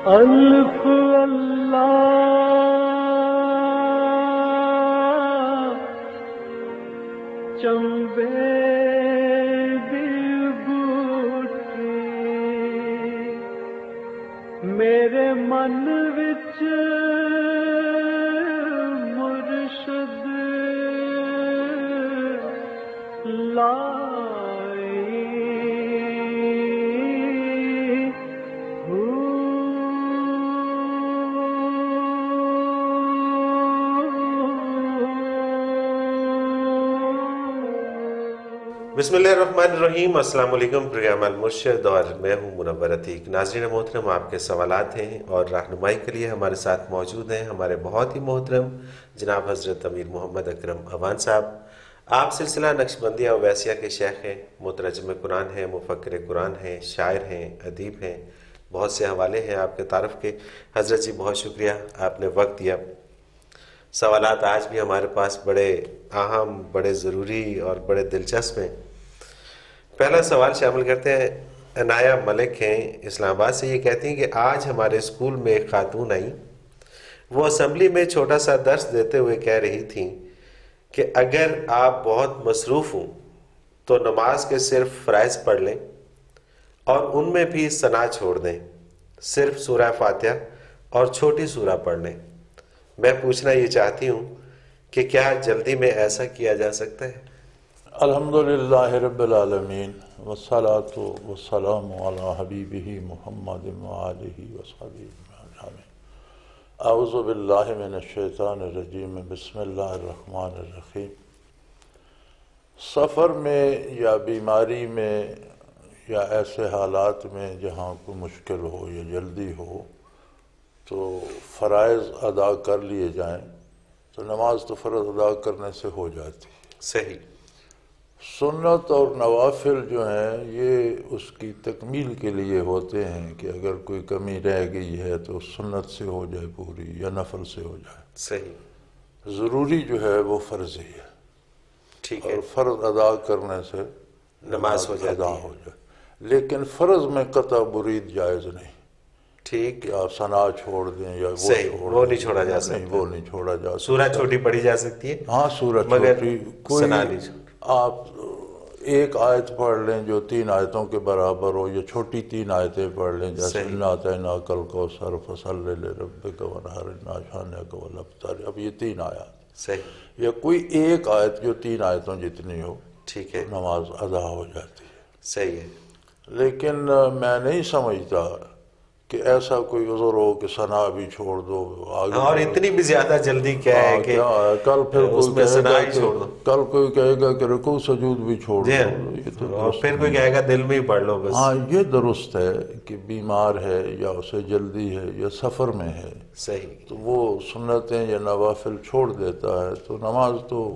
الف اللہ چمبے دی بوٹی میرے من وچ مرشد لائی بسم اللہ الرحمن الرحیم۔ السلام علیکم۔ پروگرام المرشد اور میں ہوں منور عتیق۔ ناظرین محترم، آپ کے سوالات ہیں اور رہنمائی کے لیے ہمارے ساتھ موجود ہیں ہمارے بہت ہی محترم جناب حضرت امیر محمد اکرم اوان صاحب۔ آپ سلسلہ نقشبندیہ اویسیہ کے شیخ ہیں، مترجم قرآن ہیں، مفکر قرآن ہیں، شاعر ہیں، ادیب ہیں، بہت سے حوالے ہیں آپ کے تعارف کے۔ حضرت جی بہت شکریہ، آپ نے وقت دیا۔ سوالات آج بھی ہمارے پاس بڑے اہم، بڑے ضروری اور بڑے دلچسپ ہیں۔ پہلا سوال شامل کرتے ہیں۔ عنایہ ملک ہیں اسلام آباد سے، یہ کہتی ہیں کہ آج ہمارے اسکول میں ایک خاتون آئی، وہ اسمبلی میں چھوٹا سا درس دیتے ہوئے کہہ رہی تھیں کہ اگر آپ بہت مصروف ہوں تو نماز کے صرف فرائض پڑھ لیں اور ان میں بھی ثنا چھوڑ دیں، صرف سورہ فاتحہ اور چھوٹی سورہ پڑھ لیں۔ میں پوچھنا یہ چاہتی ہوں کہ کیا جلدی میں ایسا کیا جا سکتا ہے؟ الحمدللہ رب العالمین والصلاة والسلام علی حبیبہ محمد وآلہ وصحبہ اجمعین۔ اعوذ باللہ من الشیطان الرجیم، بسم اللہ الرحمن الرحیم۔ سفر میں یا بیماری میں یا ایسے حالات میں جہاں کوئی مشکل ہو یا جلدی ہو تو فرائض ادا کر لیے جائیں تو نماز تو فرض ادا کرنے سے ہو جاتی ہے۔ صحیح۔ سنت اور نوافل جو ہیں یہ اس کی تکمیل کے لیے ہوتے ہیں کہ اگر کوئی کمی رہ گئی ہے تو سنت سے ہو جائے پوری یا نفل سے ہو جائے۔ صحیح۔ ضروری جو ہے وہ فرض ہی ہے، ٹھیک ہے، اور فرض ادا کرنے سے نماز ہو جاتی ادا ہے۔ ہو جائے۔ لیکن فرض میں قطع برید جائز نہیں، ٹھیک، کہ آپ ثنا چھوڑ دیں یا صحیح، وہ نہیں چھوڑا جا سکتا۔ نہیں، وہ نہیں چھوڑا جا سکتا۔ سورہ چھوٹی پڑھی جا سکتی ہے، ہاں سورہ مگر چھوٹی، کوئی ثنا نہیں چھوڑ۔ آپ ایک آیت پڑھ لیں جو 3 آیتوں کے برابر ہو، یا چھوٹی 3 آیتیں پڑھ لیں، جیسے صحیح۔ اِنَّا أَعْطَيْنَاكَ الْكَوْثَرَ فَصَلِّ لِرَبِّكَ وَانْحَرْ إِنَّ شَانِئَكَ هُوَ الْأَبْتَرُ۔ اب یہ 3 آیات، صحیح، یا کوئی ایک آیت جو 3 آیتوں جتنی ہو ٹھیک ہے، تو نماز ادا ہو جاتی ہے۔ صحیح ہے۔ لیکن میں نہیں سمجھتا کہ ایسا کوئی عذر ہو کہ ثنا بھی چھوڑ دو آگے، اور اتنی بھی زیادہ جلدی کیا ہے کہ کل پھر اس کوئی میں کہے ثنا گا ہی کہ چھوڑ دو، کل کوئی کہے گا کہ رکوع سجود بھی چھوڑ جی دو، ہاں، یہ تو اور درست پھر کوئی نہیں۔ کہے گا دل میں ہی پڑھ لو بس۔ ہاں یہ درست ہے کہ بیمار ہے یا اسے جلدی ہے یا سفر میں ہے صحیح، تو وہ سنتیں یا نوافل چھوڑ دیتا ہے تو نماز تو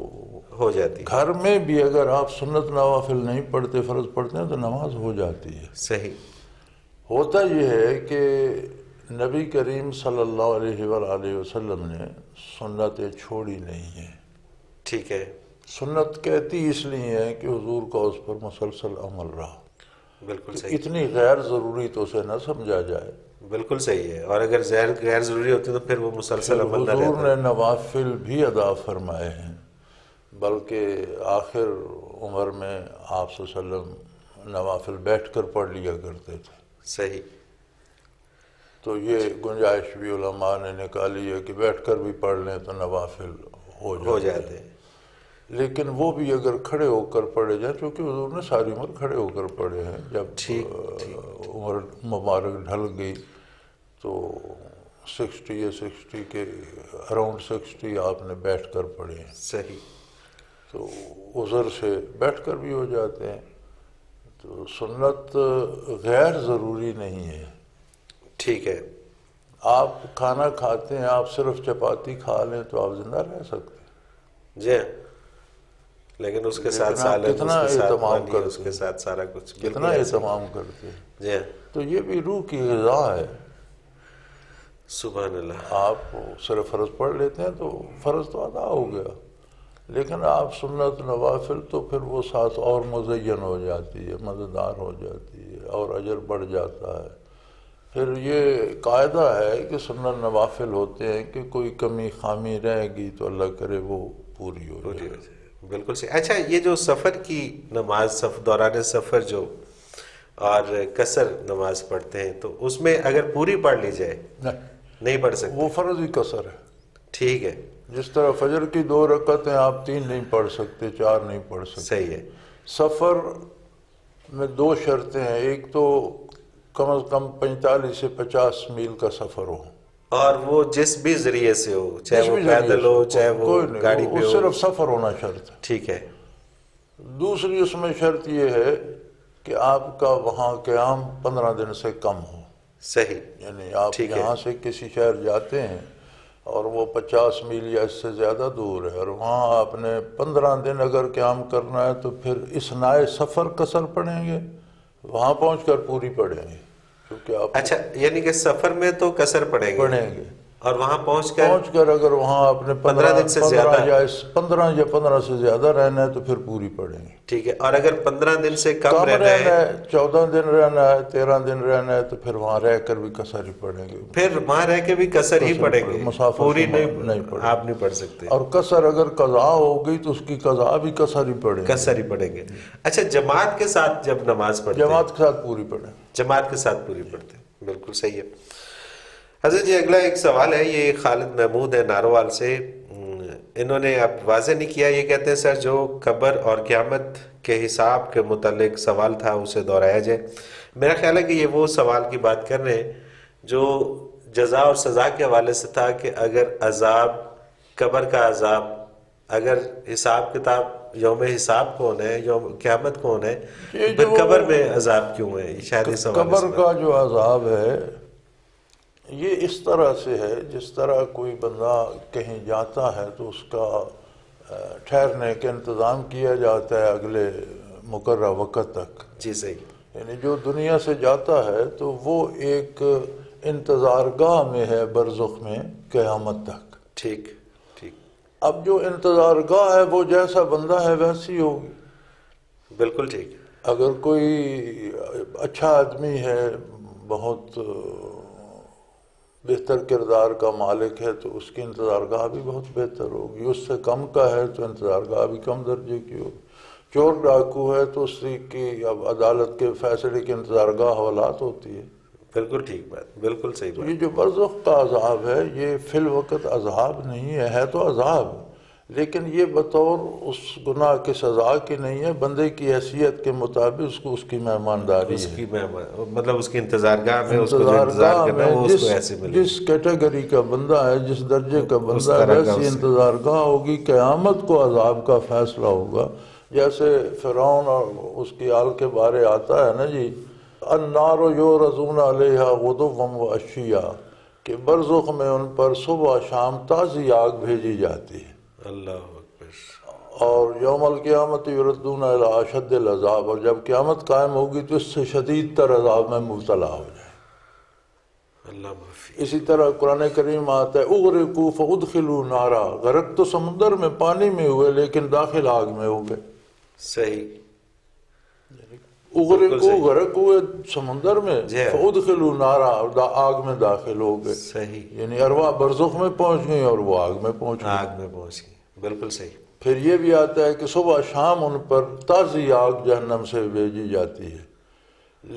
ہو جاتی ہے۔ گھر میں بھی اگر آپ سنت نوافل نہیں پڑھتے، فرض پڑھتے ہیں تو نماز ہو جاتی ہے۔ صحیح، ہوتا یہ ہے کہ نبی کریم صلی اللہ علیہ وآلہ وسلم نے سنتیں چھوڑی نہیں ہیں۔ ٹھیک ہے، سنت کہتی اس لیے ہے کہ حضور کا اس پر مسلسل عمل رہا، بالکل کہ صحیح، اتنی غیر ضروری تو اسے نہ سمجھا جائے۔ بالکل صحیح ہے، اور اگر غیر ضروری ہوتی تو پھر وہ مسلسل پھر عمل نہ حضور رہتا۔ نے نوافل بھی ادا فرمائے ہیں، بلکہ آخر عمر میں آپ صلی اللہ علیہ وسلم نوافل بیٹھ کر پڑھ لیا کرتے تھے۔ صحیح، تو یہ گنجائش بھی علماء نے نکالی ہے کہ بیٹھ کر بھی پڑھ لیں تو نوافل ہو جاتے ہیں۔ لیکن وہ بھی اگر کھڑے ہو کر پڑھے جائیں، چونکہ حضور نے ساری عمر کھڑے ہو کر پڑھے ہیں، جب عمر مبارک ڈھل گئی تو 60 یا 60 کے اراؤنڈ 60 آپ نے بیٹھ کر پڑھے ہیں، صحیح، تو عذر سے بیٹھ کر بھی ہو جاتے ہیں۔ تو سنت غیر ضروری نہیں ہے۔ ٹھیک ہے، آپ کھانا کھاتے ہیں، آپ صرف چپاتی کھا لیں تو آپ زندہ رہ سکتے ہیں، جی ہاں، لیکن اس کے ساتھ لیکن آپ سالن، کتنا اس کے ساتھ اہتمام پانی، کرتے اس کے ساتھ سارا کچھ، کتنا اہتمام کرتے ہیں۔ جی ہاں، تو یہ بھی روح کی غذا ہے۔ سبحان اللہ۔ آپ صرف فرض پڑھ لیتے ہیں تو فرض تو ادا ہو گیا، لیکن آپ سنت نوافل تو پھر وہ ساتھ اور مزین ہو جاتی ہے، مزیدار ہو جاتی ہے، اور اجر بڑھ جاتا ہے۔ پھر یہ قاعدہ ہے کہ سنن نوافل ہوتے ہیں کہ کوئی کمی خامی رہے گی تو اللہ کرے وہ پوری ہو جائے. بالکل صحیح. اچھا یہ جو سفر کی نماز دوران سفر جو اور قصر نماز پڑھتے ہیں تو اس میں اگر پوری پڑھ لی جائے نہیں پڑھ سکتے؟ وہ فرض ہی قصر ہے. ٹھیک ہے. جس طرح فجر کی 2 رکعتیں آپ 3 نہیں پڑھ سکتے، 4 نہیں پڑھ سکتے. صحیح ہے. سفر میں 2 شرطیں ہیں. ایک تو کم از کم 45 سے 50 میل کا سفر ہو، اور وہ جس بھی ذریعے سے ہو، چاہے وہ پیدل ہو چاہے وہ گاڑی پہ ہو، صرف سفر ہونا شرط ہے. ٹھیک ہے. دوسری اس میں شرط یہ ہے کہ آپ کا وہاں قیام 15 دن سے کم ہو. صحیح. یعنی آپ یہاں سے کسی شہر جاتے ہیں اور وہ 50 میل یا اس سے زیادہ دور ہے اور وہاں آپ نے 15 دن اگر قیام کرنا ہے تو پھر اثناء سفر قصر پڑھیں گے، وہاں پہنچ کر پوری پڑھیں گے کیونکہ آپ. اچھا یعنی کہ سفر میں تو قصر پڑھیں گے اور وہاں پہنچ کر اگر وہاں آپ نے 15 دن سے زیادہ 15 یا 15 سے زیادہ رہنا ہے تو پھر پوری پڑھیں گے. ٹھیک ہے. اور اگر 15 دن سے کم رہنا ہے، 14 دن رہنا ہے، 13 دن رہنا ہے تو پھر وہاں رہ کر بھی قصر ہی پڑھیں گے. پھر وہاں رہ کے بھی قصر ہی پڑھیں گے، پوری نہیں پڑھیں. آپ نہیں پڑھ سکتے. اور قصر اگر قضا ہو گئی تو اس کی قضا بھی قصر ہی پڑھیں گے. اچھا جماعت کے ساتھ جب نماز پڑھتے ہیں، جماعت کے ساتھ پوری پڑھیں. جماعت کے ساتھ پوری پڑھتے ہیں. بالکل صحیح ہے. حضرت جی اگلا ایک سوال ہے، یہ خالد محمود ہے ناروال سے. انہوں نے اب واضح نہیں کیا، یہ کہتے ہیں سر جو قبر اور قیامت کے حساب کے متعلق سوال تھا اسے دہرایا جائے. میرا خیال ہے کہ یہ وہ سوال کی بات کر رہے ہیں جو جزا اور سزا کے حوالے سے تھا کہ اگر عذاب، قبر کا عذاب، اگر حساب کتاب یوم حساب کون ہے، یوم قیامت کون ہے، پھر قبر میں عذاب کیوں ہے؟ شاید یہ سوال قبر کا جو عذاب ہے یہ اس طرح سے ہے جس طرح کوئی بندہ کہیں جاتا ہے تو اس کا ٹھہرنے کا انتظام کیا جاتا ہے اگلے مقررہ وقت تک. جی صحیح. یعنی جو دنیا سے جاتا ہے تو وہ ایک انتظار گاہ میں ہے برزخ میں قیامت تک. ٹھیک ٹھیک. اب جو انتظار گاہ ہے وہ جیسا بندہ ہے ویسی ہوگی. بالکل ٹھیک. اگر کوئی اچھا آدمی ہے، بہت بہتر کردار کا مالک ہے تو اس کی انتظار گاہ بھی بہت بہتر ہوگی. اس سے کم کا ہے تو انتظار گاہ بھی کم درجے کی ہوگی. چور ڈاکو ہے تو اس کی اب عدالت کے فیصلے کی انتظار گاہ حوالات ہوتی ہے. بالکل ٹھیک بات، بالکل صحیح بات. یہ جو برزخ کا عذاب ہے یہ فی الوقت عذاب نہیں ہے تو عذاب، لیکن یہ بطور اس گناہ کی سزا کی نہیں ہے، بندے کی حیثیت کے مطابق اس کو اس کی مہمانداری ہے. مطلب اس کی انتظار گاہ میں اس کو جو انتظار کرنا ہے وہ اس کو ایسے ملے. جس کیٹیگری کا بندہ ہے، جس درجے کا بندہ ہے ویسی انتظار گاہ ہوگی. قیامت کو عذاب کا فیصلہ ہوگا. جیسے فرعون اور اس کی آل کے بارے آتا ہے نا جی، النار یعرضون علیہا غدوا وعشیا، کہ برزخ میں ان پر صبح شام تازی آگ بھیجی جاتی ہے. اللہ اکبر. اور یوم القیامت یردون الی اشد العذاب، اور جب قیامت قائم ہوگی تو اس سے شدید تر عذاب میں مبتلا ہو جائے. اللہ معافی. اسی طرح قرآن کریم آتا ہے اغرقوا فادخلوا نارا، غرق تو سمندر میں پانی میں ہوئے لیکن داخل آگ میں ہو گئے. صحیح. اغرقوا غرق ہوئے سمندر میں، فادخلوا نارا آگ میں داخل ہو گئے. صحیح. یعنی ارواح برزخ میں پہنچ گئی اور وہ آگ میں پہنچ گئی. آگ میں پہنچ گئی. بالکل صحیح. پھر یہ بھی آتا ہے کہ صبح شام ان پر تازی آگ جہنم سے بھیجی جاتی ہے.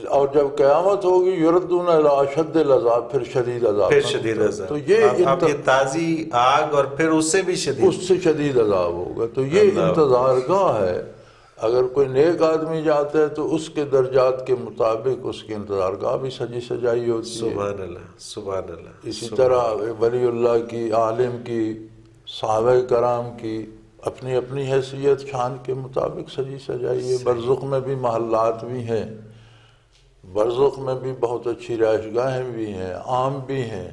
اور جب قیامت ہوگی یردون الی اشد العذاب، پھر شدید عذاب. پھر شدید عذاب. تو یہ تازی آگ اور پھر اس سے بھی شدید، اس سے شدید عذاب ہوگا. تو یہ انتظار گاہ ہے. اگر کوئی نیک آدمی جاتا ہے تو اس کے درجات کے مطابق اس کی انتظار گاہ بھی سجی سجائی ہوتی ہے. سبحان اللہ سبحان اللہ. اسی طرح ولی اللہ کی، عالم کی، صحابہ کرام کی اپنی اپنی حیثیت شان کے مطابق سجی سجائی ہے. برزخ میں بھی محلات بھی ہیں، برزخ میں بھی بہت اچھی رہائش گاہیں بھی ہیں، عام بھی ہیں.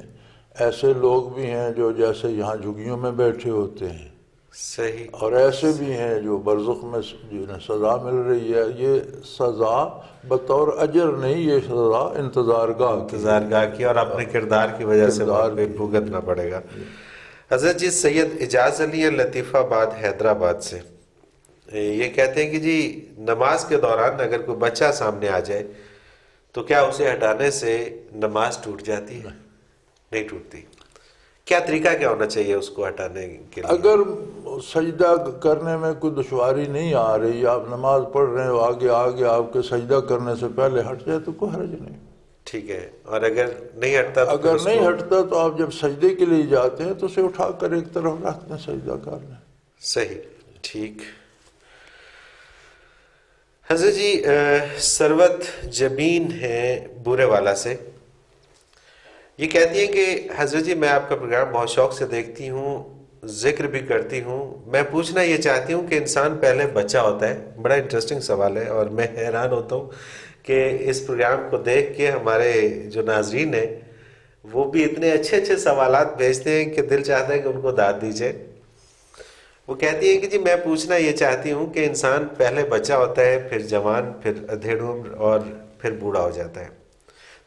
ایسے لوگ بھی ہیں جو جیسے یہاں جھگیوں میں بیٹھے ہوتے ہیں. صحیح. اور ایسے بھی ہیں جو برزخ میں جنہیں سزا مل رہی ہے. یہ سزا بطور اجر نہیں، یہ سزا انتظار گاہ کی اور اپنے کردار کی وجہ سے بھگتنا پڑے گا. حضرت جی سید اجاز علی لطیف آباد حیدرآباد سے یہ کہتے ہیں کہ جی نماز کے دوران اگر کوئی بچہ سامنے آ جائے تو کیا اسے ہٹانے سے نماز ٹوٹ جاتی ہے؟ نہیں ٹوٹتی. کیا طریقہ کیا ہونا چاہیے اس کو ہٹانے کے لیے؟ اگر سجدہ کرنے میں کوئی دشواری نہیں آ رہی، آپ نماز پڑھ رہے ہو، آگے آپ کے سجدہ کرنے سے پہلے ہٹ جائے تو کوئی حرج نہیں. ٹھیک ہے. اور اگر نہیں ہٹتا تو اگر نہیں ہٹتا تو آپ جب سجدے کے لیے جاتے ہیں تو اسے اٹھا کر ایک طرف رکھ دیں، سجدہ کر لیں. صحیح. ٹھیک. حضرت جی سروت جبین ہیں بورے والا سے، یہ کہتی ہیں کہ حضرت جی میں آپ کا پروگرام بہت شوق سے دیکھتی ہوں، ذکر بھی کرتی ہوں. میں پوچھنا یہ چاہتی ہوں کہ انسان پہلے بچہ ہوتا ہے. بڑا انٹرسٹنگ سوال ہے اور میں حیران ہوتا ہوں کہ اس پروگرام کو دیکھ کے ہمارے جو ناظرین ہیں وہ بھی اتنے اچھے اچھے سوالات بھیجتے ہیں کہ دل چاہتا ہے کہ ان کو داد دیجیے. وہ کہتی ہے کہ جی میں پوچھنا یہ چاہتی ہوں کہ انسان پہلے بچہ ہوتا ہے، پھر جوان، پھر ادھیڑ عمر اور پھر بوڑھا ہو جاتا ہے،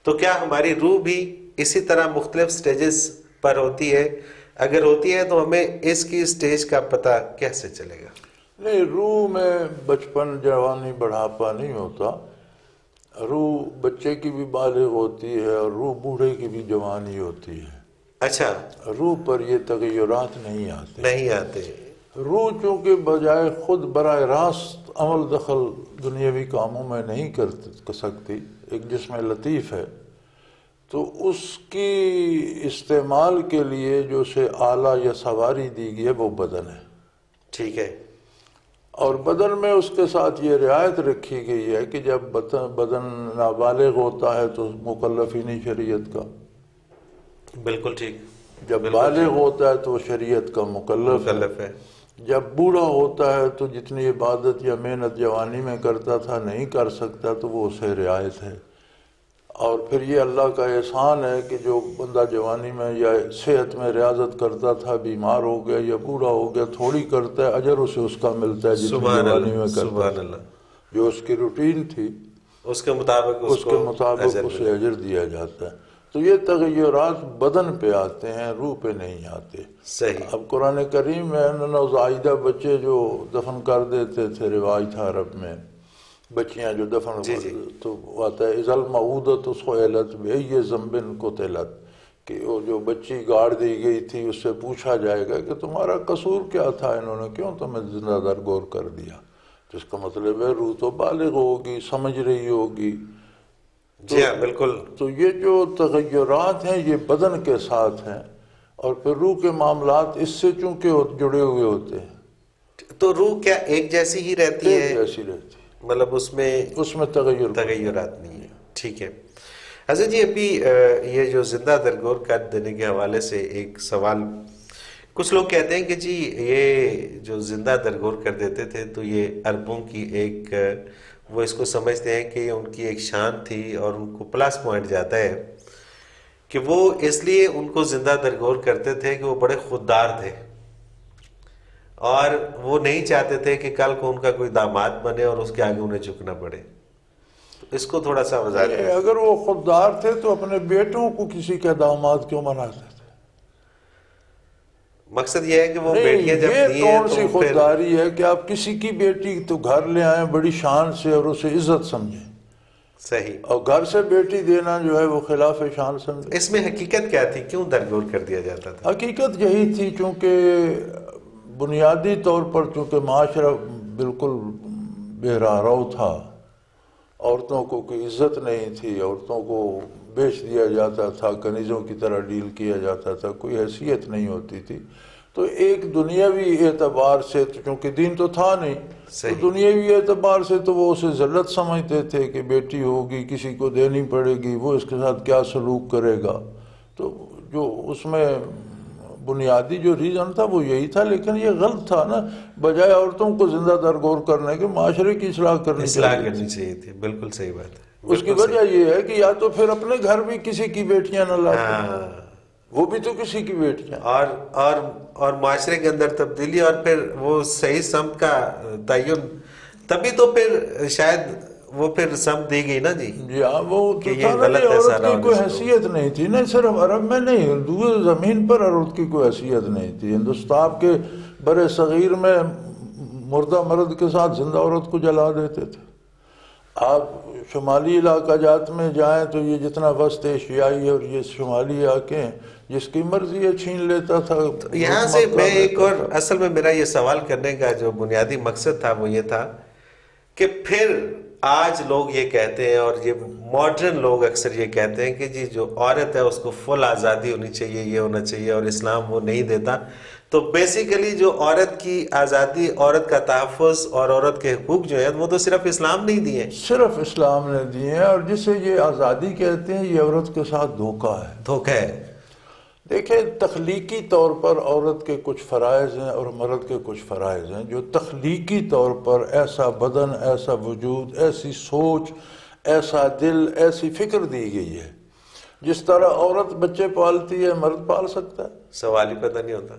تو کیا ہماری روح بھی اسی طرح مختلف سٹیجز پر ہوتی ہے؟ اگر ہوتی ہے تو ہمیں اس کی سٹیج کا پتہ کیسے چلے گا؟ نہیں، روح میں بچپن، جوانی، بڑھاپا نہیں ہوتا. روح بچے کی بھی بالغ ہوتی ہے اور روح بوڑھے کی بھی جوانی ہوتی ہے. اچھا. روح پر یہ تغیرات نہیں آتے. روح چونکہ بجائے خود براہ راست عمل دخل دنیاوی کاموں میں نہیں کر سکتی، ایک جسم لطیف ہے، تو اس کی استعمال کے لیے جو اسے آلہ یا سواری دی گئی ہے وہ بدن ہے. ٹھیک ہے. اور بدن میں اس کے ساتھ یہ رعایت رکھی گئی ہے کہ جب بدن نابالغ ہوتا ہے تو مکلف ہی نہیں شریعت کا. بالکل ٹھیک. جب بالغ ہوتا ہے تو شریعت کا مکلف ہے. جب بوڑھا ہوتا ہے تو جتنی عبادت یا محنت جوانی میں کرتا تھا نہیں کر سکتا تو وہ اسے رعایت ہے. اور پھر یہ اللہ کا احسان ہے کہ جو بندہ جوانی میں یا صحت میں ریاضت کرتا تھا، بیمار ہو گیا یا بوڑھا ہو گیا، تھوڑی کرتا ہے، اجر اسے اس کا ملتا ہے جتنی جوانی میں کرتا تھا. جو اس کی روٹین تھی اس کے مطابق اسے اجر دیا جاتا ہے. تو یہ تغیرات بدن پہ آتے ہیں، روح پہ نہیں آتے. صحیح. اب قرآن کریم میں نوزائیدہ بچے جو دفن کر دیتے تھے، روایت عرب میں بچیاں جو دفن تو آتا ہے اذا الموءودۃ سئلت بأی ذنب قتلت، کہ وہ جو بچی گاڑ دی گئی تھی اس سے پوچھا جائے گا کہ تمہارا قصور کیا تھا، انہوں نے کیوں تمہیں زندہ درگور کر دیا. تو اس کا مطلب ہے روح تو بالغ ہوگی، سمجھ رہی ہوگی. جی ہاں بالکل. تو یہ جو تغیرات ہیں یہ بدن کے ساتھ ہیں، اور پھر روح کے معاملات اس سے چونکہ جڑے ہوئے ہوتے ہیں. تو روح کیا ایک جیسی ہی رہتی ہے؟ ایک جیسی رہتی ہے، مطلب اس میں تغیرات نہیں ہے. ٹھیک ہے. حضرت جی ابھی یہ جو زندہ درگور کر دینے کے حوالے سے ایک سوال، کچھ لوگ کہتے ہیں کہ جی یہ جو زندہ درگور کر دیتے تھے تو یہ عربوں کی ایک وہ اس کو سمجھتے ہیں کہ یہ ان کی ایک شان تھی اور ان کو پلس پوائنٹ جاتا ہے کہ وہ اس لیے ان کو زندہ درگور کرتے تھے کہ وہ بڑے خوددار تھے اور وہ نہیں چاہتے تھے کہ کل کو ان کا کوئی داماد بنے اور اس کے آگے انہیں جھکنا پڑے. اس کو تھوڑا سا وضاحت کریں. اگر وہ خوددار تھے تو اپنے بیٹوں کو کسی کے داماد کیوں بناتے تھے؟ مقصد یہ ہے کہ وہ بیٹیاں جب یہ دی کون سی خودداری ہے کہ آپ کسی کی بیٹی تو گھر لے آئیں بڑی شان سے اور اسے عزت سمجھیں. صحیح. اور گھر سے بیٹی دینا جو ہے وہ خلاف شان سمجھیں. اس میں حقیقت کیا تھی؟ کیوں درگور کر دیا جاتا تھا؟ حقیقت یہی تھی چونکہ بنیادی طور پر چونکہ معاشرہ بالکل بہرارو تھا، عورتوں کو کوئی عزت نہیں تھی، عورتوں کو بیچ دیا جاتا تھا، کنیزوں کی طرح ڈیل کیا جاتا تھا، کوئی حیثیت نہیں ہوتی تھی. تو ایک دنیاوی اعتبار سے چونکہ دین تو تھا نہیں، تو دنیاوی اعتبار سے تو وہ اسے ذلت سمجھتے تھے کہ بیٹی ہوگی کسی کو دینی پڑے گی، وہ اس کے ساتھ کیا سلوک کرے گا. تو جو اس میں بنیادی جو ریزن تھا وہ یہی تھا. لیکن یہ غلط تھا نا، بجائے عورتوں کو زندہ درگور کرنے کے معاشرے کی اصلاح کرنی چاہیے تھی. بالکل صحیح بات ہے. اس کی وجہ یہ ہے کہ یا تو پھر اپنے گھر بھی کسی کی بیٹیاں نہ لاتے، وہ بھی تو کسی کی بیٹیاں، اور معاشرے کے اندر تبدیلی اور پھر وہ صحیح سمت کا تعین، تبھی تو پھر شاید وہ پھر سمت دی گئی نا. جی ہاں، وہ عورت کی کوئی حیثیت نہیں تھی. نہیں صرف عرب میں نہیں، اردو زمین پر عورت کی کوئی حیثیت نہیں تھی. ہندوستان کے بر صغیر میں مردہ مرد کے ساتھ زندہ عورت کو جلا دیتے تھے. آپ شمالی علاقہ جات میں جائیں تو یہ جتنا وسط ایشیائی اور یہ شمالی علاقے ہیں جس کی مرضی ہے چھین لیتا تھا. یہاں سے میں ایک اور اصل میں میرا یہ سوال کرنے کا جو بنیادی مقصد تھا وہ یہ تھا کہ پھر آج لوگ یہ کہتے ہیں اور یہ ماڈرن لوگ اکثر یہ کہتے ہیں کہ جی جو عورت ہے اس کو فل آزادی ہونی چاہیے، یہ ہونا چاہیے، اور اسلام وہ نہیں دیتا. تو بیسیکلی جو عورت کی آزادی، عورت کا تحفظ اور عورت کے حقوق جو ہیں وہ تو صرف اسلام نہیں دیے، صرف اسلام نے دیے ہیں. اور جسے یہ آزادی کہتے ہیں یہ عورت کے ساتھ دھوکہ ہے. دھوکہ ہے. دیکھیں تخلیقی طور پر عورت کے کچھ فرائض ہیں اور مرد کے کچھ فرائض ہیں. جو تخلیقی طور پر ایسا بدن، ایسا وجود، ایسی سوچ، ایسا دل، ایسی فکر دی گئی ہے. جس طرح عورت بچے پالتی ہے مرد پال سکتا ہے. سوال ہی پیدا نہیں ہوتا.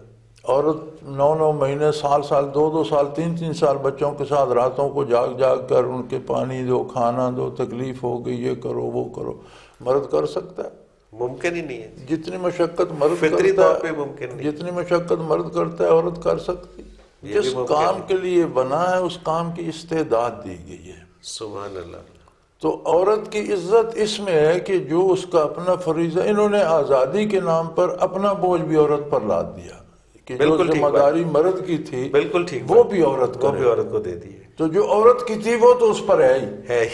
عورت 9 مہینے، سال 2 سال، 3 سال بچوں کے ساتھ راتوں کو جاگ جاگ کر ان کے پانی دو، کھانا دو، تکلیف ہو گئی، یہ کرو وہ کرو. مرد کر سکتا ہے؟ ممکن ہی نہیں ہے. جتنی مشقت مرد فطری کرتا طور ہے، پہ ممکن نہیں. جتنی مشقت مرد کرتا ہے عورت کر سکتی. یہ بھی جس ممکن کام ہے. کے لیے بنا ہے اس کام کی استعداد دی گئی ہے. سبحان اللہ. تو عورت کی عزت اس میں ہے کہ جو اس کا اپنا فریضہ، انہوں نے آزادی کے نام پر اپنا بوجھ بھی عورت پر لاد دیا کہ جو بالکل ٹھیک ذمہ داری مرد کی تھی بالکل ٹھیک وہ بھی عورت وہ کرے. بھی عورت کو دے دی ہے. تو جو عورت کی تھی وہ تو اس پر ہے ہی. ہے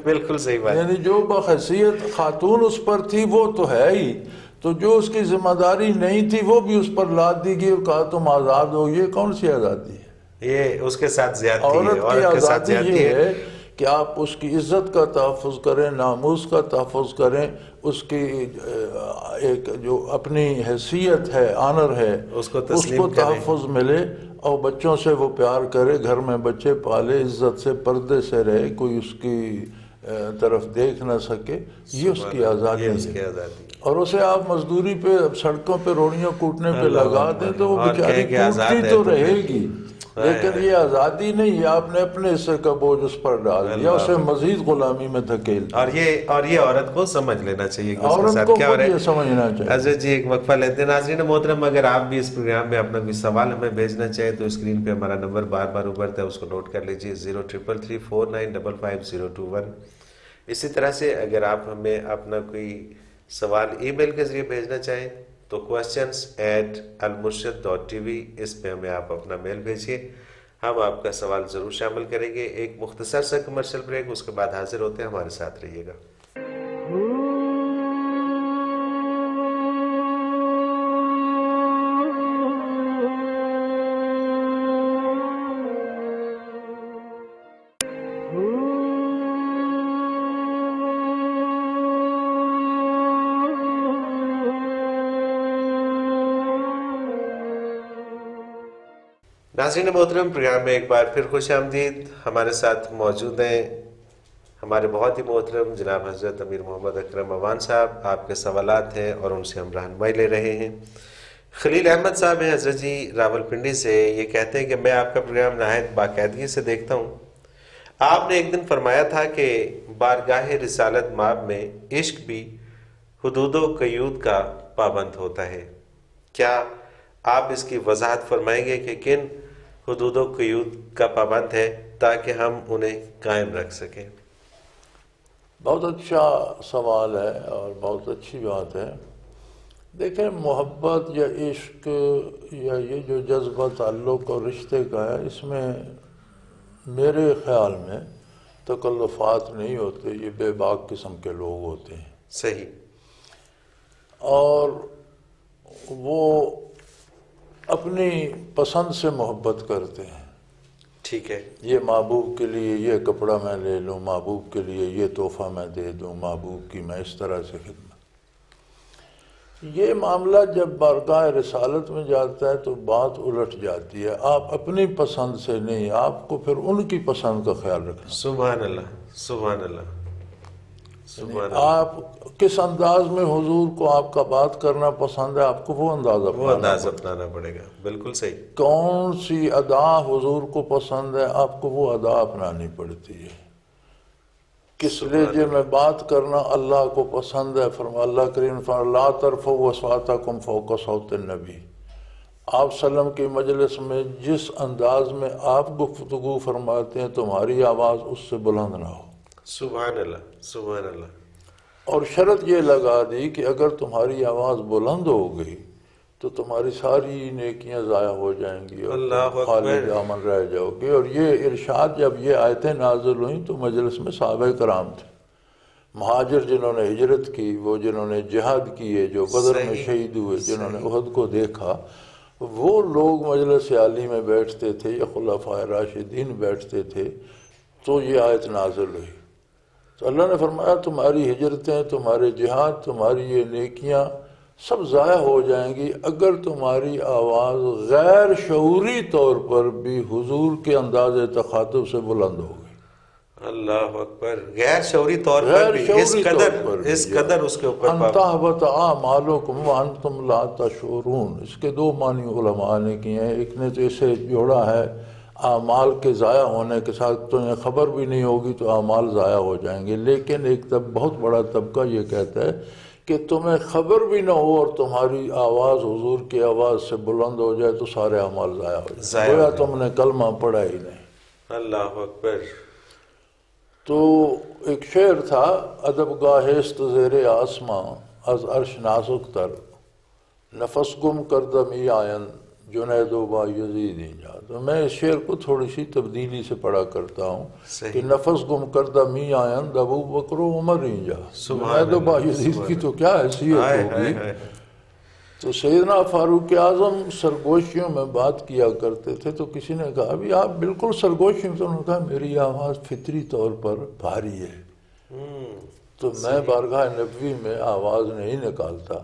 بالکل صحیح بات. یعنی جو بحیثیت خاتون اس پر تھی وہ تو ہے ہی. تو جو اس کی ذمہ داری نہیں تھی وہ بھی اس پر لاد دی گئی اور کہا تم آزاد ہو. یہ کون سی آزادی ہے؟ یہ اس کے ساتھ زیادتی ہے. عورت کی عورت کے ساتھ آزادی زیادتی یہ ہے کہ آپ اس کی عزت کا تحفظ کریں، ناموس کا تحفظ کریں، اس کی ایک جو اپنی حیثیت ہے، آنر ہے، اس کو اس تسلیم کو کریں. تحفظ ملے اور بچوں سے وہ پیار کرے، گھر میں بچے پالے، عزت سے پردے سے رہے، کوئی اس کی طرف دیکھ نہ سکے. یہ اس کی آزادی یہ اس کی ہے. آزادی. اور اسے آپ مزدوری پہ سڑکوں پہ روڑیاں کوٹنے پہ لگا دیں تو وہ اور بیچاری کہیں کہ آزاد کوٹتی ہے تو تو رہے گی، لیکن یہ آزادی نہیں ہے. آپ نے اپنے حصے کا بوجھ اس پر ڈال دیا، اسے مزید غلامی میں دھکیل دیا. اور یہ عورت کو سمجھ لینا چاہیے کہ اس کے عورت ساتھ کو کیا ہو خود رہا یہ ہے. سمجھنا چاہیے. حضرت جی ایک وقفہ لیتے ہیں. ناظرین محترم اگر آپ بھی اس پروگرام میں اپنا کوئی سوال ہمیں بھیجنا چاہیں تو اسکرین پہ ہمارا نمبر بار بار ابھرتا ہے، اس کو نوٹ کر لیجیے 033349555021. اسی طرح سے اگر آپ ہمیں اپنا کوئی سوال ای میل کے ذریعے بھیجنا چاہیں تو questions@almurshid.tv اس پہ ہمیں آپ اپنا میل بھیجیے. ہم آپ کا سوال ضرور شامل کریں گے. ایک مختصر سا کمرشل بریک، اس کے بعد حاضر ہوتے ہیں. ہمارے ساتھ رہیے گا. ناظرین محترم پروگرام میں ایک بار پھر خوش آمدید. ہمارے ساتھ موجود ہیں ہمارے بہت ہی محترم جناب حضرت امیر محمد اکرم اوان صاحب. آپ کے سوالات ہیں اور ان سے ہم رہنمائی لے رہے ہیں. خلیل احمد صاحب ہیں حضرت جی راول پنڈی سے. یہ کہتے ہیں کہ میں آپ کا پروگرام نہایت باقاعدگی سے دیکھتا ہوں. آپ نے ایک دن فرمایا تھا کہ بارگاہ رسالت مآب میں عشق بھی حدود و قیود کا پابند ہوتا ہے. کیا آپ اس کی وضاحت فرمائیں گے کہ کن حدود و قیود کا پابند ہے تاکہ ہم انہیں قائم رکھ سکیں؟ بہت اچھا سوال ہے اور بہت اچھی بات ہے. دیکھیں محبت یا عشق یا یہ جو جذبہ تعلق اور رشتے کا ہے، اس میں میرے خیال میں تکلفات نہیں ہوتے. یہ بے باک قسم کے لوگ ہوتے ہیں. صحیح. اور وہ اپنی پسند سے محبت کرتے ہیں. ٹھیک ہے. یہ محبوب کے لیے یہ کپڑا میں لے لوں، محبوب کے لیے یہ تحفہ میں دے دوں، محبوب کی میں اس طرح سے خدمت. یہ معاملہ جب بارگاہ رسالت میں جاتا ہے تو بات الٹ جاتی ہے. آپ اپنی پسند سے نہیں، آپ کو پھر ان کی پسند کا خیال رکھنا. سبحان اللہ، سبحان اللہ، سبحان اللہ. آپ کس انداز میں حضور کو آپ کا بات کرنا پسند ہے، آپ کو وہ انداز اپنانا پڑے گا. بالکل صحیح. کون سی ادا حضور کو پسند ہے، آپ کو وہ ادا اپنانی پڑتی ہے. کس لہجے میں بات کرنا اللہ کو پسند ہے، فرما اللہ کریم فرما لا ترفعوا اصواتکم فوق صوت النبی. آپ وسلم کی مجلس میں جس انداز میں آپ گفتگو فرماتے ہیں تمہاری آواز اس سے بلند نہ ہو. سبحان اللہ، سبحان اللہ. اور شرط یہ لگا دی کہ اگر تمہاری آواز بلند ہو گئی تو تمہاری ساری نیکیاں ضائع ہو جائیں گی اور اللہ تم خالی اکبر. دامن رہ جاؤ گے. اور یہ ارشاد جب یہ آیتیں نازل ہوئیں تو مجلس میں صحابہ کرام تھے، مہاجر جنہوں نے ہجرت کی، وہ جنہوں نے جہاد کیے، جو بدر میں صحیح، شہید ہوئے، جنہوں نے صحیح. احد کو دیکھا، وہ لوگ مجلس عالی میں بیٹھتے تھے یا خلفائے راشدین بیٹھتے تھے تو یہ آیت نازل ہوئی. تو اللہ نے فرمایا تمہاری ہجرتیں، تمہارے جہاد، تمہاری یہ نیکیاں سب ضائع ہو جائیں گی اگر تمہاری آواز غیر شعوری طور پر بھی حضور کے انداز تخاطب سے بلند ہو گئی. اللہ اکبر. غیر شعوری طور پر غیر بھی اس شعوری طور قدر، پر بھی اس قدر اس کے اوپر انتہبت اعمالکم وانتم لا تشعرون. اس کے دو معنی علماء نے کیے ہیں. ایک نے تو اسے جوڑا ہے اعمال کے ضائع ہونے کے ساتھ تمہیں خبر بھی نہیں ہوگی تو اعمال ضائع ہو جائیں گے، لیکن ایک بہت بڑا طبقہ یہ کہتا ہے کہ تمہیں خبر بھی نہ ہو اور تمہاری آواز حضور کی آواز سے بلند ہو جائے تو سارے اعمال ضائع ہو جائیں گویا تم نے کلمہ پڑھا ہی نہیں. اللہ اکبر. تو ایک شعر تھا ادب گاہست زیر آسماں از عرش نازک تر نفس گم کردمی آئن جنید و با یزید اینجا. تو میں اس شعر کو تھوڑی سی تبدیلی سے پڑھا کرتا ہوں کہ نفس گم کردمی آئن ابو بکر و عمر اینجا. جنید و با یزید کی تو کیا حیثیت ہوگی. تو سیدنا فاروق اعظم سرگوشیوں میں بات کیا کرتے تھے تو کسی نے کہا ابھی آپ بالکل سرگوشی میں. تو انہوں نے کہا میری آواز فطری طور پر بھاری ہے تو میں بارگاہ نبوی میں آواز نہیں نکالتا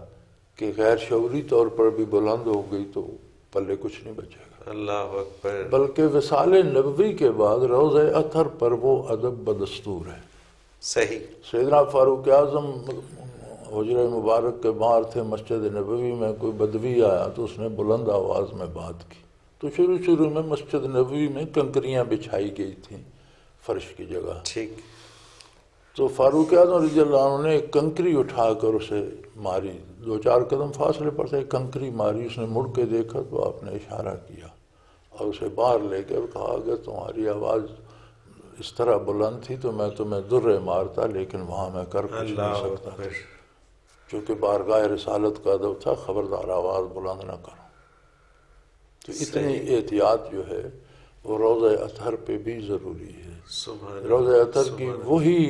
کہ غیر شعوری طور پر بھی بلند ہو گئی تو پلے کچھ نہیں بچے گا. اللہ اکبر. بلکہ وصال نبوی کے بعد روضہ اطہر پر وہ ادب بدستور ہے. صحیح. سیدنا فاروق اعظم حجرہ مبارک کے باہر تھے مسجد نبوی میں، کوئی بدوی آیا تو اس نے بلند آواز میں بات کی. تو شروع میں مسجد نبوی میں کنکریاں بچھائی گئی تھیں فرش کی جگہ. ٹھیک. تو فاروق اعظم رضی اللہ عنہ نے ایک کنکری اٹھا کر اسے ماری. 2-4 قدم فاصلے پر سے ایک کنکری ماری. اس نے مڑ کے دیکھا تو آپ نے اشارہ کیا اور اسے باہر لے کر کہا اگر تمہاری آواز اس طرح بلند تھی تو میں تمہیں درے مارتا، لیکن وہاں میں کر کچھ نہیں سکتا تھا چونکہ بارگاہ رسالت کا ادب تھا خبردار آواز بلند نہ کرو. تو اتنی احتیاط جو ہے وہ روضہ اطہر پہ بھی ضروری ہے. روضہ اطہر کی وہی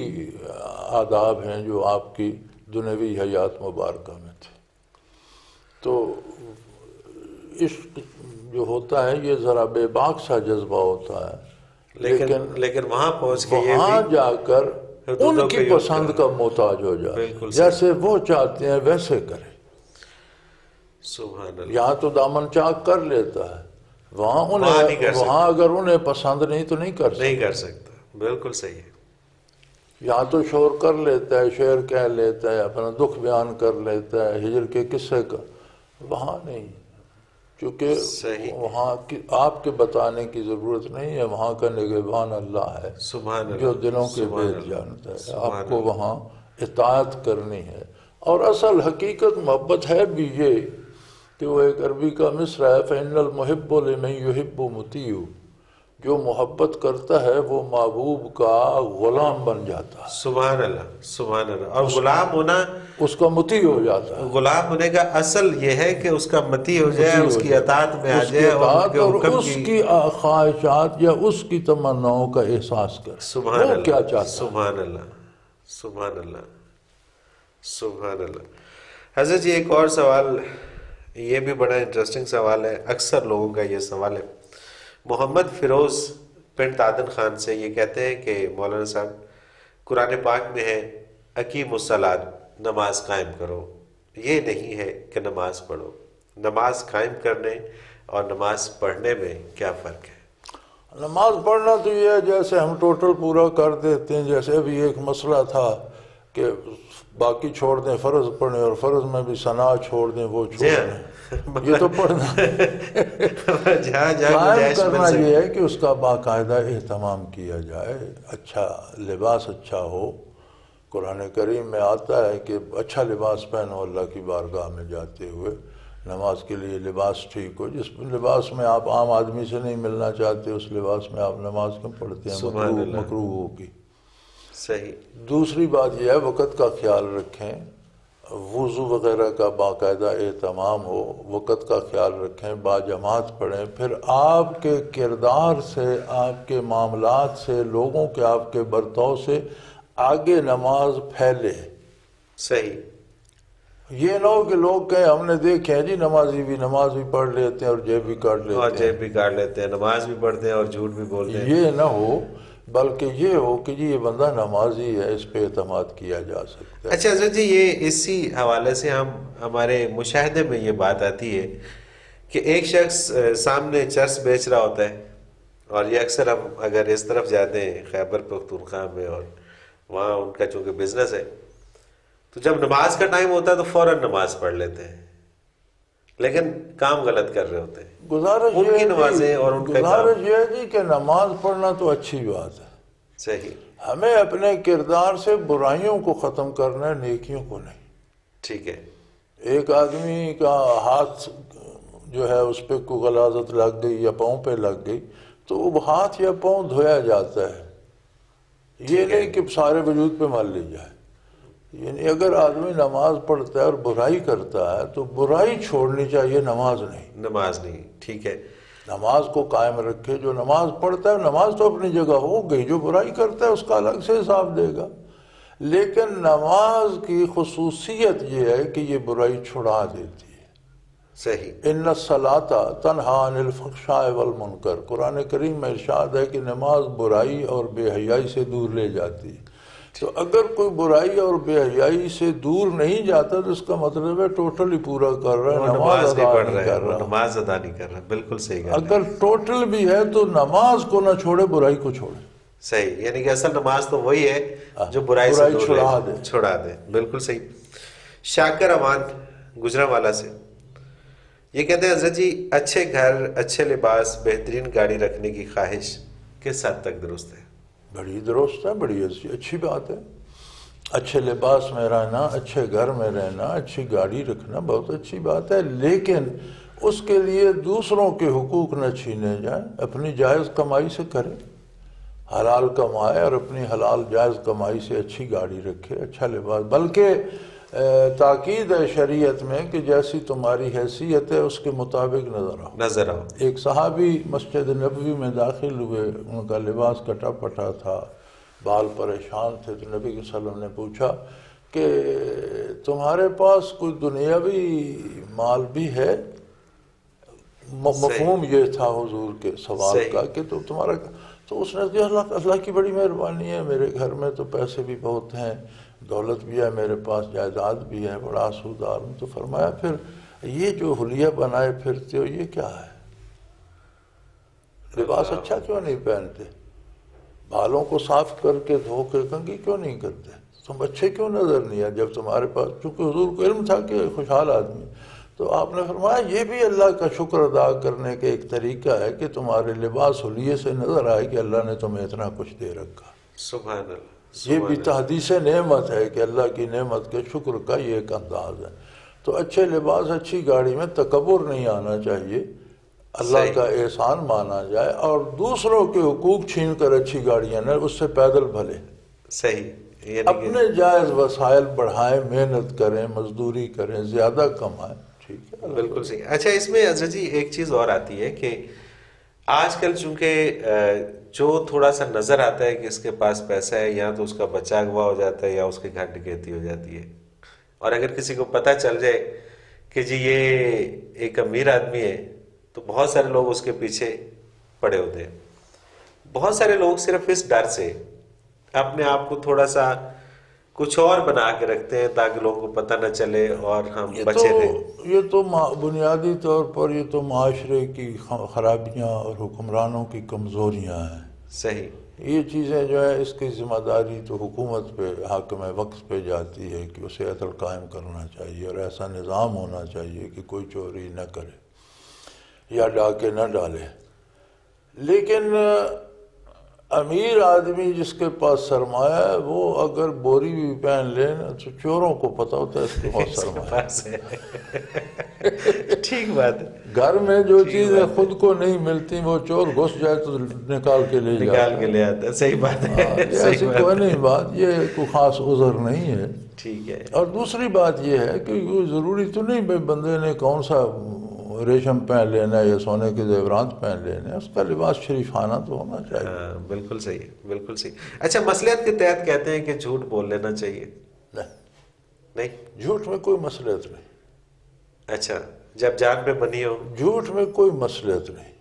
آداب ہیں جو آپ کی دنیوی حیات مبارکہ میں تھے. تو عشق جو ہوتا ہے یہ ذرا بے باک سا جذبہ ہوتا ہے، لیکن وہاں پہنچ کے وہاں جا کر ان کی پسند کا محتاج ہو جائے. جیسے وہ چاہتے ہیں ویسے کرے. سبحان اللہ. یہاں تو دامن چاک کر لیتا ہے، وہاں اگر انہیں پسند نہیں تو نہیں کر سکتا. بالکل صحیح ہے. یہاں تو شور کر لیتا ہے، شعر کہہ لیتا ہے، اپنا دکھ بیان کر لیتا ہے، ہجر کے قصے کا. وہاں نہیں، کیونکہ وہاں آپ کے بتانے کی ضرورت نہیں ہے. وہاں کا نگہبان اللہ ہے جو دلوں کے بھید جانتا ہے. آپ کو وہاں اطاعت کرنی ہے. اور اصل حقیقت محبت ہے بھی یہ کہ وہ ایک عربی کا مصرع ہے فَإِنَّ الْمُحِبُّ لِمَن يُحِبُّ مُطِيعُ. جو محبت کرتا ہے وہ محبوب کا غلام بن جاتا ہے. سبحان اللہ، سبحان اللہ. اور غلام ہونا اس کا مطیع ہو جاتا ہے. غلام ہونے کا اصل یہ ہے کہ اس کا مطیع ہو جائے، اس کی اطاعت میں آ جائے اور اس کی خواہشات یا اس کی تمناؤں کا احساس کرے. سبحان اللہ. کیا چاہتا ہے. سبحان اللہ، سبحان اللہ، سبحان اللہ. حضرت جی ایک اور سوال، یہ بھی بڑا انٹرسٹنگ سوال ہے، اکثر لوگوں کا یہ سوال ہے. محمد فیروز پنڈ عادن خان سے یہ کہتے ہیں کہ مولانا صاحب قرآن پاک میں ہے اقیموا الصلاۃ، نماز قائم کرو. یہ نہیں ہے کہ نماز پڑھو. نماز قائم کرنے اور نماز پڑھنے میں کیا فرق ہے؟ نماز پڑھنا تو یہ ہے جیسے ہم ٹوٹل پورا کر دیتے ہیں. جیسے ابھی ایک مسئلہ تھا کہ باقی چھوڑ دیں فرض پڑھیں اور فرض میں بھی ثنا چھوڑ دیں وہ چھوڑ دیں. یہ تو پڑھنا قائم کرنا یہ ہے کہ اس کا باقاعدہ اہتمام کیا جائے. اچھا لباس اچھا ہو. قرآن کریم میں آتا ہے کہ اچھا لباس پہنو اللہ کی بارگاہ میں جاتے ہوئے. نماز کے لیے لباس ٹھیک ہو. جس لباس میں آپ عام آدمی سے نہیں ملنا چاہتے اس لباس میں آپ نماز کیوں پڑھتے ہیں؟ مکروہ ہوگی. صحیح. دوسری بات یہ ہے وقت کا خیال رکھیں، وضو وغیرہ کا باقاعدہ اہتمام ہو، وقت کا خیال رکھیں، باجماعت پڑھیں. پھر آپ کے کردار سے، آپ کے معاملات سے، لوگوں کے آپ کے برتاؤ سے آگے نماز پھیلے. صحیح. یہ نہ ہو کہ لوگ کہیں ہم نے دیکھے ہیں جی نمازی بھی نماز بھی پڑھ لیتے ہیں اور جیب بھی کاٹ لیتے ہیں، اور جیب بھی کاٹ لیتے ہیں، نماز بھی پڑھتے ہیں اور جھوٹ بھی بولتے ہیں. یہ نہ ہو، بلکہ یہ ہو کہ جی یہ بندہ نمازی ہے، اس پہ اعتماد کیا جا سکتا ہے. اچھا حضرت جی، یہ اسی حوالے سے ہمارے مشاہدے میں یہ بات آتی ہے کہ ایک شخص سامنے چرس بیچ رہا ہوتا ہے، اور یہ اکثر ہم اگر اس طرف جاتے ہیں خیبر پختونخوا میں، اور وہاں ان کا چونکہ بزنس ہے، تو جب نماز کا ٹائم ہوتا ہے تو فوراً نماز پڑھ لیتے ہیں، لیکن کام غلط کر رہے ہوتے ہیں. گزارش ان یہ کی ہے نمازیں اور ان کا گزارش کام. یہ ہے جی کہ نماز پڑھنا تو اچھی بات ہے، صحیح. ہمیں اپنے کردار سے برائیوں کو ختم کرنا ہے، نیکیوں کو نہیں. ٹھیک ہے. ایک آدمی کا ہاتھ جو ہے اس پہ کوئی غلاظت لگ گئی یا پاؤں پہ لگ گئی تو وہ ہاتھ یا پاؤں دھویا جاتا ہے، یہ نہیں کہ سارے وجود پہ مل لی جائے. یعنی اگر آدمی نماز پڑھتا ہے اور برائی کرتا ہے تو برائی چھوڑنی چاہیے، نماز نہیں. نماز نہیں. ٹھیک ہے. نماز کو قائم رکھے. جو نماز پڑھتا ہے نماز تو اپنی جگہ ہو گئی، جو برائی کرتا ہے اس کا الگ سے حساب دے گا. لیکن نماز کی خصوصیت یہ ہے کہ یہ برائی چھڑا دیتی ہے. صحیح. ان الصلاۃ تنہی عن الفحشاء والمنکر، قرآن کریم میں ارشاد ہے کہ نماز برائی اور بے حیائی سے دور لے جاتی ہے. تو اگر کوئی برائی اور بے حیائی سے دور نہیں جاتا تو اس کا مطلب ہے ٹوٹلی پورا کر رہا ہے، نماز ادا نہیں کر رہا. نماز ادا نہیں کر رہا. بالکل صحیح. اگر ٹوٹل بھی ہے تو نماز کو نہ چھوڑے، برائی کو چھوڑے. صحیح. یعنی کہ اصل نماز تو وہی ہے جو برائی سے دور چھڑا دے. بالکل صحیح. شاکر امان گجرانوالہ سے یہ کہتے ہیں حضرت جی، اچھے گھر، اچھے لباس، بہترین گاڑی رکھنے کی خواہش کس حد تک درست ہے؟ بڑی درست ہے، بڑی اچھی بات ہے. اچھے لباس میں رہنا، اچھے گھر میں رہنا، اچھی گاڑی رکھنا بہت اچھی بات ہے، لیکن اس کے لیے دوسروں کے حقوق نہ چھینے جائیں. اپنی جائز کمائی سے کرے، حلال کمائے اور اپنی حلال جائز کمائی سے اچھی گاڑی رکھے، اچھا لباس. بلکہ تاکید ہے شریعت میں کہ جیسی تمہاری حیثیت ہے اس کے مطابق نظر آؤ. ایک صحابی مسجد نبوی میں داخل ہوئے، ان کا لباس کٹا پٹا تھا، بال پریشان تھے، تو نبی صلی اللہ علیہ وسلم نے پوچھا کہ تمہارے پاس کوئی دنیاوی مال بھی ہے؟ مفہوم یہ تھا حضور کے سوال کا کہ تو تمہارا، تو اس نے کہا اللہ کی بڑی مہربانی ہے، میرے گھر میں تو پیسے بھی بہت ہیں، دولت بھی ہے میرے پاس، جائیداد بھی ہے، بڑا آسودار ہوں. تو فرمایا پھر یہ جو حلیہ بنائے پھرتے ہو یہ کیا ہے؟ لباس اچھا کیوں نہیں پہنتے؟ بالوں کو صاف کر کے دھو کے کنگھی کیوں نہیں کرتے؟ تم اچھے کیوں نظر نہیں آئے جب تمہارے پاس؟ چونکہ حضور کو علم تھا کہ خوشحال آدمی. تو آپ نے فرمایا یہ بھی اللہ کا شکر ادا کرنے کا ایک طریقہ ہے کہ تمہارے لباس حلیے سے نظر آئے کہ اللہ نے تمہیں اتنا کچھ دے رکھا. سبحان اللہ. یہ بھی تحدیث نعمت ہے کہ اللہ کی نعمت کے شکر کا یہ ایک انداز ہے. تو اچھے لباس، اچھی گاڑی میں تکبر نہیں آنا چاہیے، اللہ کا احسان مانا جائے، اور دوسروں کے حقوق چھین کر اچھی گاڑیاں نہ، اس سے پیدل بھلے. صحیح. اپنے جائز وسائل بڑھائیں، محنت کریں، مزدوری کریں، زیادہ کمائیں. ٹھیک ہے. بالکل صحیح. اچھا اس میں حضرت جی ایک چیز اور آتی ہے کہ آج کل چونکہ جو تھوڑا سا نظر آتا ہے کہ اس کے پاس پیسہ ہے، یا تو اس کا بچہ اغوا ہو جاتا ہے یا اس کے گھر ڈکیتی ہو جاتی ہے. اور اگر کسی کو پتہ چل جائے کہ جی یہ ایک امیر آدمی ہے تو بہت سارے لوگ اس کے پیچھے پڑے ہوتے ہیں. بہت سارے لوگ صرف اس ڈر سے اپنے آپ کو تھوڑا سا کچھ اور بنا کے رکھتے ہیں تاکہ لوگوں کو پتہ نہ چلے اور ہم بچے رہیں. یہ تو بنیادی طور پر یہ تو معاشرے کی خرابیاں اور حکمرانوں کی کمزوریاں ہیں. صحیح. یہ چیزیں جو ہے اس کی ذمہ داری تو حکومت پہ، حاکم وقت پہ جاتی ہے کہ اسے عدل قائم کرنا چاہیے اور ایسا نظام ہونا چاہیے کہ کوئی چوری نہ کرے یا ڈاکے نہ ڈالے. لیکن امیر آدمی جس کے پاس سرمایہ ہے وہ اگر بوری بھی پہن لے نا تو چوروں کو پتہ ہوتا ہے اس کے پاس سرمایہ ہے. ٹھیک بات ہے. گھر میں جو چیزیں خود کو نہیں ملتی وہ چور گھس جائے تو نکال کے لے جاتا نکال کے لے آتا ہے. صحیح بات ہے. یہ ایسی کوئی نہیں بات، یہ کوئی خاص عذر نہیں ہے. ٹھیک ہے. اور دوسری بات یہ ہے کہ یہ ضروری تو نہیں بھائی بندے نے کون سا ریشم پہن لینا ہے یا سونے کے زیورات پہن لینے، اس کا لباس شریفانہ تو ہونا چاہیے. ہاں بالکل صحیح ہے، بالکل صحیح. اچھا، مصلحت کے تحت کہتے ہیں کہ جھوٹ بول لینا چاہیے. نہیں، جھوٹ میں کوئی مصلحت نہیں. اچھا، جب جان پہ بنی ہو. جھوٹ میں کوئی مصلحت نہیں.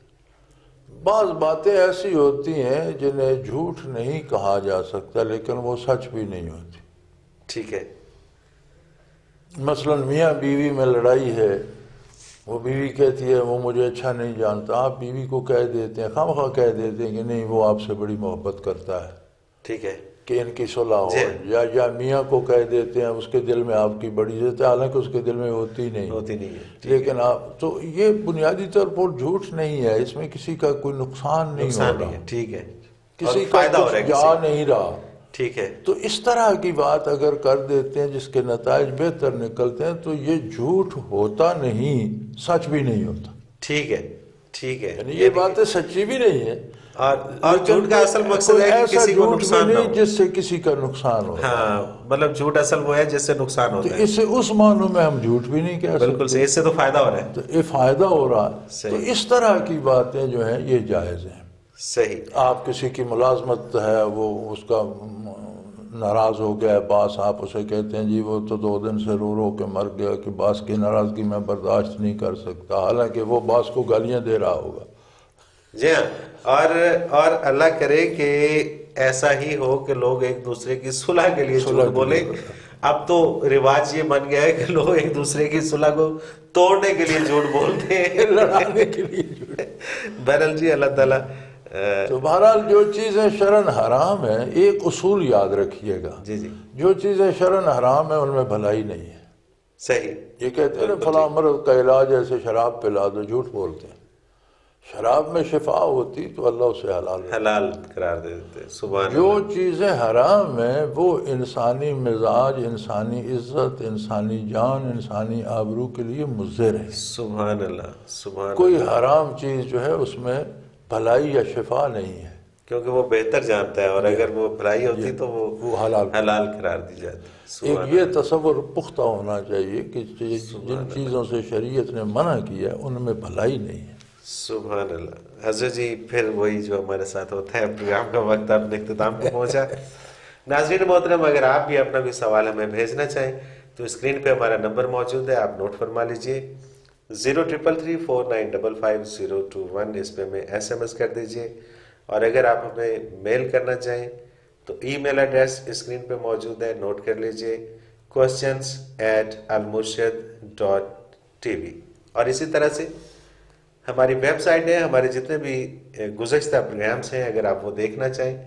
بعض باتیں ایسی ہوتی ہیں جنہیں جھوٹ نہیں کہا جا سکتا لیکن وہ سچ بھی نہیں ہوتی. ٹھیک ہے. مثلا میاں بیوی میں لڑائی ہے، وہ بیوی کہتی ہے وہ مجھے اچھا نہیں جانتا، آپ بیوی کو کہہ دیتے ہیں، خواہ کہہ دیتے ہیں کہ نہیں وہ آپ سے بڑی محبت کرتا ہے، ٹھیک ہے. کہ ان کی صلح ہو. یا میاں کو کہہ دیتے ہیں اس کے دل میں آپ کی بڑی عزت ہے، حالانکہ اس کے دل میں ہوتی نہیں ہے. لیکن آپ تو یہ بنیادی طور پر جھوٹ نہیں ہے، اس میں کسی کا کوئی نقصان نہیں ہو رہا. ٹھیک ہے. کسی کا کچھ جا نہیں رہا. ٹھیک ہے. تو اس طرح کی بات اگر کر دیتے ہیں جس کے نتائج بہتر نکلتے ہیں تو یہ جھوٹ ہوتا نہیں، سچ بھی نہیں ہوتا. ٹھیک ہے. ٹھیک ہے. یعنی یہ باتیں سچی بھی نہیں ہے، اور جھوٹ کا اصل مقصد ہے کہ کسی کو نقصان نہ ہو، جس سے کسی کا نقصان ہو. ہاں مطلب جھوٹ اصل وہ ہے جس سے نقصان ہوتا ہے. اس سے اس معنوں میں ہم جھوٹ بھی نہیں کہہ سکتے. بالکل صحیح، اس سے تو فائدہ ہو رہا ہے. تو یہ فائدہ ہو رہا ہے. تو اس طرح کی باتیں جو ہیں یہ جائز ہیں. صحیح. آپ کسی کی ملازمت ہے، وہ اس کا ناراض ہو گیا ہے باس، آپ اسے کہتے ہیں جی وہ تو 2 دن سے رو رو کے مر گیا کہ باس کی ناراضگی میں برداشت نہیں کر سکتا، حالانکہ وہ باس کو گالیاں دے رہا ہوگا. جی ہاں. اور اللہ کرے کہ ایسا ہی ہو کہ لوگ ایک دوسرے کی صلح کے لیے جھوٹ بولیں. اب تو رواج یہ بن گیا ہے کہ لوگ ایک دوسرے کی صلح کو توڑنے کے لیے جھوٹ بولتے ہیں، لڑانے کے لیے جھوٹ. بہرحال جی اللہ تعالیٰ. تو بہرحال جو چیزیں شرعاً حرام ہیں، ایک اصول یاد رکھیے گا، جی جی جو چیزیں شرعاً حرام ہیں ان میں بھلائی نہیں ہے. صحیح. یہ کہتے ہیں نا فلاں مرض کا علاج ایسے شراب پلا دو، جھوٹ بولتے ہیں. شراب میں شفا ہوتی تو اللہ اسے حلال قرار دے دیتے. سبحان جو اللہ. چیزیں حرام ہیں وہ انسانی مزاج، انسانی عزت، انسانی جان، انسانی آبرو کے لیے مضر ہے. سبحان اللہ. سبحان کوئی اللہ. حرام چیز جو ہے اس میں بھلائی یا شفا نہیں ہے، کیونکہ وہ بہتر جانتا ہے، اور اگر وہ بھلائی ہوتی تو وہ حلال قرار دی جاتی. ایک یہ تصور پختہ ہونا چاہیے کہ جن چیزوں سے شریعت نے منع کیا ان میں بھلائی نہیں ہے. سبحان اللہ. حضرت جی پھر وہی جو ہمارے ساتھ ہوتا ہے، پروگرام کا وقت اب اختتام کو پہنچا. ناظرین محترم، اگر آپ بھی اپنا کوئی سوال ہمیں بھیجنا چاہیں تو اسکرین پہ ہمارا نمبر موجود ہے، آپ نوٹ فرما لیجئے 033349555021. اس پہ ہمیں SMS کر دیجئے. اور اگر آپ ہمیں میل کرنا چاہیں تو ای میل ایڈریس اسکرین پہ موجود ہے، نوٹ کر لیجئے questions@almurshid.tv. اور اسی طرح سے ہماری ویب سائٹ ہے، ہمارے جتنے بھی گزشتہ پروگرامس ہیں اگر آپ وہ دیکھنا چاہیں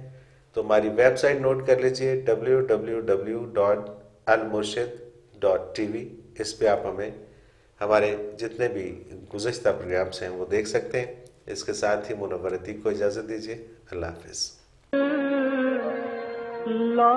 تو ہماری ویب سائٹ نوٹ کر لیجئے www.almurshid.tv. اس پہ آپ ہمیں ہمارے جتنے بھی گزشتہ پروگرامس ہیں وہ دیکھ سکتے ہیں. اس کے ساتھ ہی منور عتیق کو اجازت دیجیے. اللہ حافظ. لا